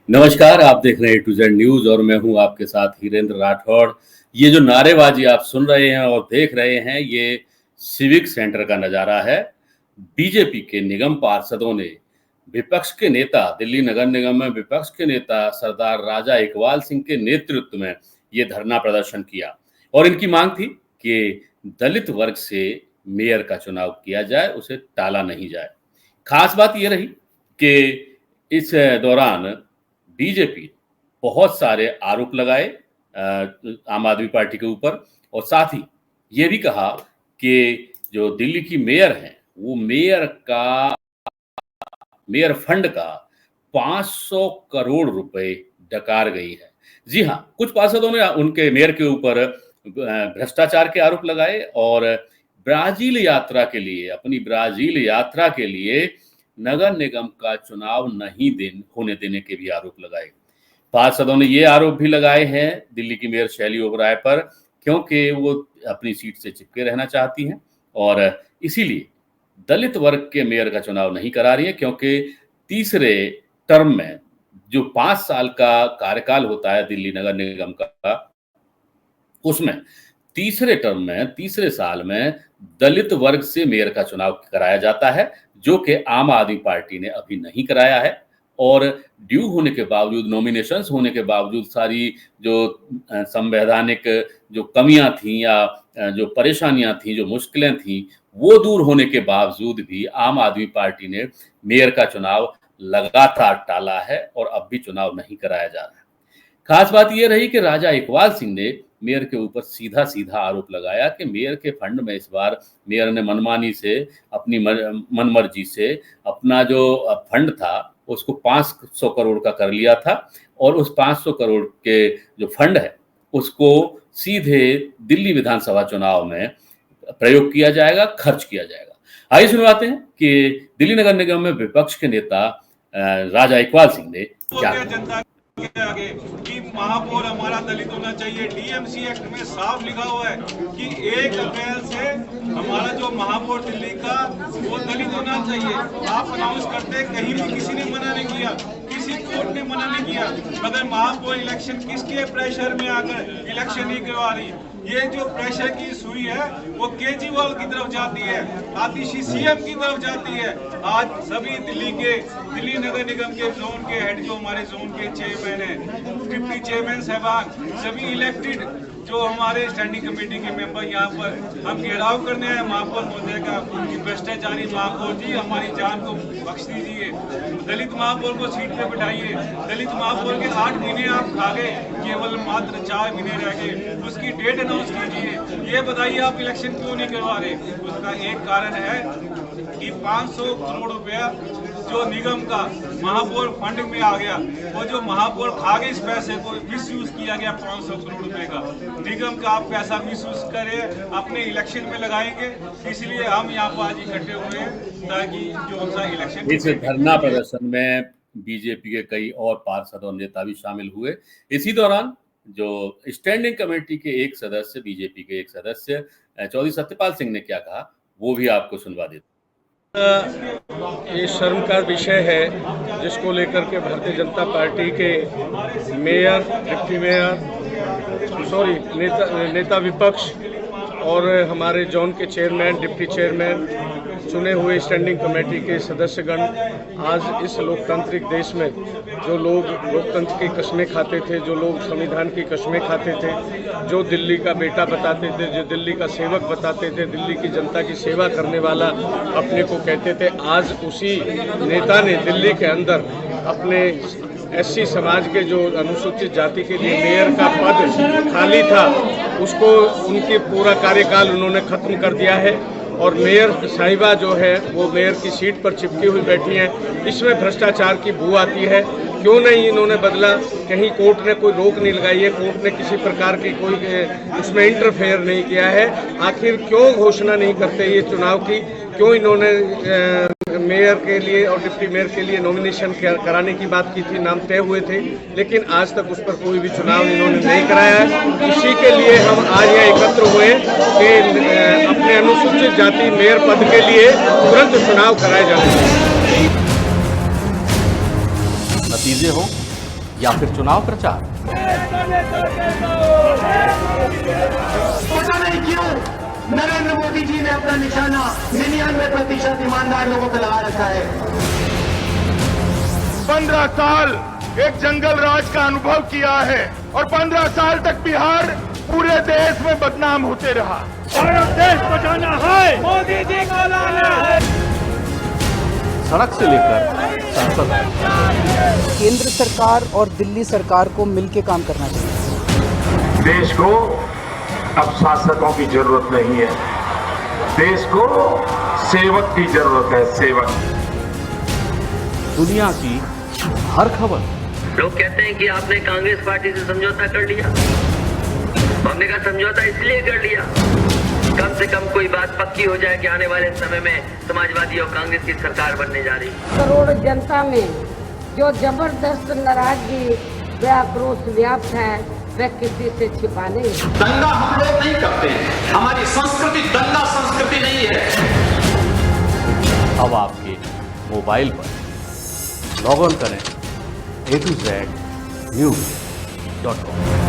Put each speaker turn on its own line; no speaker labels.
नमस्कार, आप देख रहे हैं A to Z न्यूज और मैं हूं आपके साथ हीरेंद्र राठौड़। ये जो नारेबाजी आप सुन रहे हैं और देख रहे हैं, ये सिविक सेंटर का नजारा है। बीजेपी के निगम पार्षदों ने विपक्ष के नेता, दिल्ली नगर निगम में विपक्ष के नेता सरदार राजा इकबाल सिंह के नेतृत्व में ये धरना प्रदर्शन किया और इनकी मांग थी कि दलित वर्ग से मेयर का चुनाव किया जाए, उसे टाला नहीं जाए। खास बात यह रही कि इस दौरान बीजेपी बहुत सारे आरोप लगाए आम आदमी पार्टी के ऊपर और साथ ही ये भी कहा कि जो दिल्ली की मेयर हैं वो मेयर फंड का 500 करोड़ रुपए डकार गई है। जी हाँ, कुछ पार्षदों ने उनके मेयर के ऊपर भ्रष्टाचार के आरोप लगाए और अपनी ब्राजील यात्रा के लिए नगर निगम का चुनाव नहीं होने देने के भी आरोप लगाए। पार्षदों ने ये आरोप भी लगाए हैं दिल्ली की मेयर शैली ओबराय पर, क्योंकि वो अपनी सीट से चिपके रहना चाहती हैं और इसीलिए दलित वर्ग के मेयर का चुनाव नहीं करा रही है, क्योंकि तीसरे टर्म में जो 5 साल का कार्यकाल होता है दिल्ली नगर निगम का, उसमें तीसरे साल में दलित वर्ग से मेयर का चुनाव कराया जाता है, जो कि आम आदमी पार्टी ने अभी नहीं कराया है। और ड्यू होने के बावजूद, नॉमिनेशंस होने के बावजूद, सारी जो संवैधानिक जो कमियां थीं या जो परेशानियां थीं, जो मुश्किलें थीं, वो दूर होने के बावजूद भी आम आदमी पार्टी ने मेयर का चुनाव लगातार टाला है और अब भी चुनाव नहीं कराया जा रहा है। खास बात यह रही कि राजा इकबाल सिंह ने मेयर के ऊपर सीधा सीधा आरोप लगाया कि मेयर के फंड में इस बार मेयर ने मनमानी से, अपनी मनमर्जी से अपना जो फंड था उसको 500 करोड़ का कर लिया था और उस 500 करोड़ के जो फंड है उसको सीधे दिल्ली विधानसभा चुनाव में प्रयोग किया जाएगा, खर्च किया जाएगा। आइए सुनवाते हैं कि दिल्ली नगर निगम में विपक्ष के नेता राजा इकबाल सिंह ने क्या कहा।
आगे कि महापौर हमारा दलित होना चाहिए। डीएमसी एक्ट में साफ लिखा हुआ है कि 1 अप्रैल से हमारा जो महापौर दिल्ली का वो दलित होना चाहिए। आप अनाउंस करते, कहीं भी किसी ने मना नहीं किया, किसी कोर्ट ने मना नहीं किया, मगर महापौर इलेक्शन किसके प्रेशर में आकर इलेक्शन नहीं करवा रही। ये जो प्रेशर की सुई है वो केजरीवाल की तरफ जाती है, आतिशी सीएम की तरफ जाती है। आज सभी दिल्ली नगर निगम के जोन के हेड, जो हमारे जोन के चेयरमैन हैं, डिप्टी चेयरमैन साहबान, सभी इलेक्टेड जो हमारे स्टैंडिंग कमेटी के मेंबर यहाँ पर हम घेराव करने हैं महापौर महोदय का कि भ्रष्टाचारी महापौर जी हमारी जान को बख्श दीजिए, दलित महापौर को सीट पे बिठाइए। दलित महापौर के 8 महीने आप खा गए, केवल मात्र 4 महीने रह गए, उसकी डेट अनाउंस कीजिए। ये बताइए आप इलेक्शन क्यों नहीं करवा रहे। उसका एक कारण है कि 500 करोड़ रुपया जो निगम का महापौर फंड में आ गया, वो जो महापौर खा गए इस पैसे को मिसयूज किया गया। 500 करोड़ रुपए का निगम का आप पैसा मिसयूज करें, अपने इलेक्शन में लगाएंगे, इसलिए हम यहाँ पर आज इकट्ठे हुए हैं ताकि जो उनका इलेक्शन।
इस धरना प्रदर्शन में बीजेपी के कई और पार्षद और नेता भी शामिल हुए। इसी दौरान जो स्टैंडिंग कमेटी के एक सदस्य, बीजेपी के एक सदस्य चौधरी सत्यपाल सिंह ने क्या कहा, वो भी आपको सुनवा देते।
ये शर्म का विषय है जिसको लेकर के भारतीय जनता पार्टी के मेयर, डिप्टी मेयर, नेता विपक्ष और हमारे जोन के चेयरमैन, डिप्टी चेयरमैन, चुने हुए स्टैंडिंग कमेटी के सदस्यगण आज इस लोकतांत्रिक देश में जो लोग लोकतंत्र की कस्में खाते थे, जो लोग संविधान की कस्में खाते थे, जो दिल्ली का बेटा बताते थे, जो दिल्ली का सेवक बताते थे, दिल्ली की जनता की सेवा करने वाला अपने को कहते थे, आज उसी नेता ने दिल्ली के अंदर अपने एससी समाज के जो अनुसूचित जाति के लिए मेयर का पद खाली था उसको उनके पूरा कार्यकाल उन्होंने खत्म कर दिया है और मेयर साहिबा जो है वो मेयर की सीट पर चिपकी हुई बैठी हैं। इसमें भ्रष्टाचार की बू आती है। क्यों नहीं इन्होंने बदला? कहीं कोर्ट ने कोई रोक नहीं लगाई है, कोर्ट ने किसी प्रकार की कोई उसमें इंटरफेयर नहीं किया है। आखिर क्यों घोषणा नहीं करते ये चुनाव की? क्यों इन्होंने मेयर के लिए और डिप्टी मेयर के लिए नॉमिनेशन कराने की बात की थी, नाम तय हुए थे, लेकिन आज तक उस पर कोई भी चुनाव इन्होंने नहीं कराया है। इसी के लिए हम आज यहाँ एकत्र हुए कि अपने अनुसूचित जाति मेयर पद के लिए तुरंत चुनाव कराए जाने चाहिए।
नतीजे हों या फिर चुनाव प्रचार?
पता नहीं क्यों नरेंद्र मोदी जी ने अपना निशाना 99% ईमानदार लोगों पर लगा रखा है।
15 साल एक जंगल राज का अनुभव किया है और 15 साल तक बिहार पूरे देश में बदनाम होते रहा। भारत देश बचाना है, मोदी जी को लाना है।
सड़क से लेकर संसद तक
केंद्र सरकार और दिल्ली सरकार को मिलकर काम करना चाहिए।
देश को अब शासकों की जरूरत नहीं है, देश को सेवक की जरूरत है, सेवक।
दुनिया की हर खबर।
लोग कहते हैं कि आपने कांग्रेस पार्टी से समझौता कर लिया। हमने कहा समझौता इसलिए कर लिया कम से कम कोई बात पक्की हो जाए कि आने वाले समय में समाजवादी और कांग्रेस की सरकार बनने जा रही है।
करोड़ जनता में जो जबरदस्त नाराजगी व आक्रोश व्याप्त है वह किसी से छिपा नहीं।
दंगा हम लोग नहीं करते हैं, हमारी संस्कृति दंगा संस्कृति नहीं है।
अब आपके मोबाइल पर लॉग ऑन करें A2Z News.com।